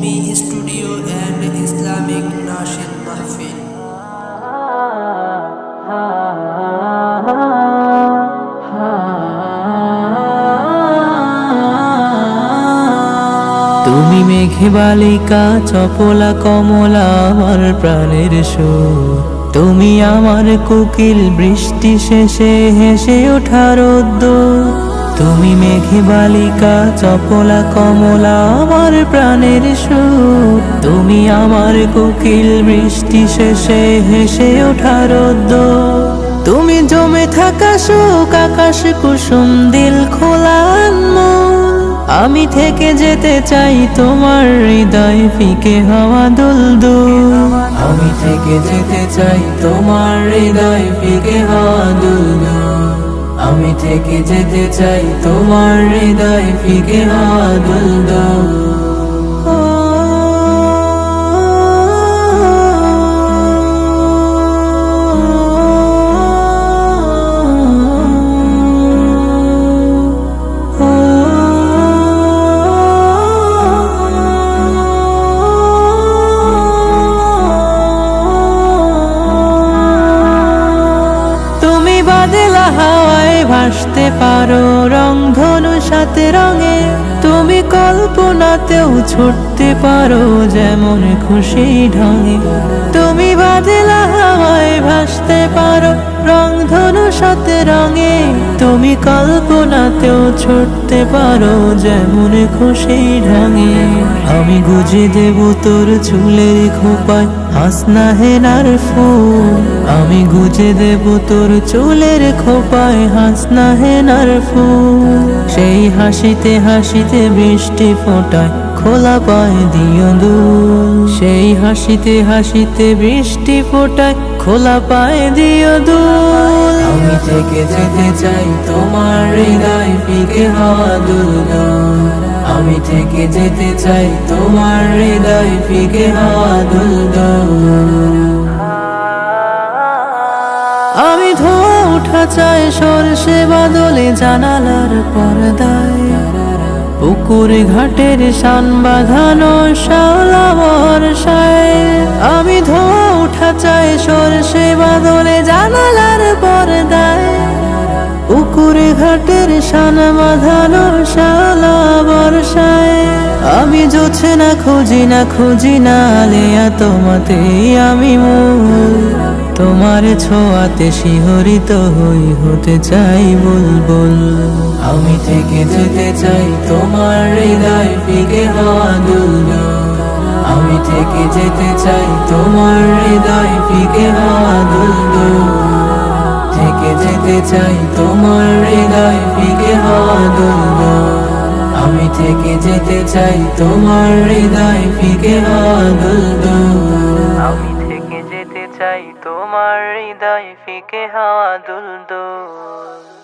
ভূমি studio and Islamic nasheed মাহফিল। তুমি মেঘে বালিকা চপলা কমলা আমার প্রাণের সুর, তুমি আমার কোকিল বৃষ্টি শেষে হেসে ওঠা রোদ্দুর। তুমি মেঘে বালিকা চপলা কমলা আমার প্রাণের সুর, তুমি আমার কোকিল বৃষ্টি শেষে হেসে ওঠা রোদ্দুর। তুমি জমে থাকা সুখ আকাশ কুসুম দিল খোলা আনমোল, আমি থেকে যেতে চাই তোমার হৃদয় ফিকে হওয়া দুলদুল। আমি থেকে যেতে চাই তোমার হৃদয় ফিকে হওয়া দুলদুল। আমি থেকে যেতে চাই তোমার হৃদয় ফিকে হওয়া দুলদুল। বাদলা হাওয়ায় ভাসতে পারো রংধনু সাথে রঙে, তুমি কল্পনাতেও ছুটতে পারো যেমন খুশি ঢঙে। তুমি বাদলা হাওয়ায় ভাসতে পারো রংধনু সাথে রঙে, তুমি কল্পনাতেও ছুটতে পারো যেমন খুশি ঢঙে। আমি গুজে দেব তোর চুলের খোপায় হাসনা হেনার ফুল, আমি গুজে দেব তোর চুলের খোপায় হাসনা হেনার ফুল। সেই হাসিতে হাসিতে বৃষ্টি ফোটায় খোলা পায় দিও দুল, সেই হাসিতে হাসিতে বৃষ্টি ফোটায় খোলা পায় দিও দুল। আমি থেকে যেতে চাই তোমার হৃদয় ফিকে হওয়া দুলদুল, আমি থেকে যেতে চাই তোমার হৃদয় ফিকে হওয়া দুলদুল। আমি ধোয়া উঠা চাই সরষে বাদলে জানালার পর্দায়, পুকুর ঘাটের শান বাঁধানো শাওলা বর্ষায়। আমি ধোয়া উঠা চাই সরষে বাদলে জানালার পর্দায়, পুকুর ঘাটের শান বাঁধানো শাওলা বর্ষায়। আমি জোছে না খুঁজি না আলেয়া তোমাতেই আমি মূল, তোমার ছোঁয়াতে শিহরিত হই হতে চাই বুলবুল। আমি থেকে যেতে চাই তোমার হৃদয় ফিকে হওয়া দুলদুল, আমি থেকে যেতে চাই তোমার হৃদয় ফিকে হওয়া দুলদুল। থেকে যেতে চাই তোমার হৃদয় ফিকে হওয়া দুলদুল, আমি থেকে যেতে চাই তোমার হৃদয় ফিকে হওয়া দুলদুল। আমি থেকে যেতে চাই তোমার হৃদয় ফিকে হওয়া দুলদুল।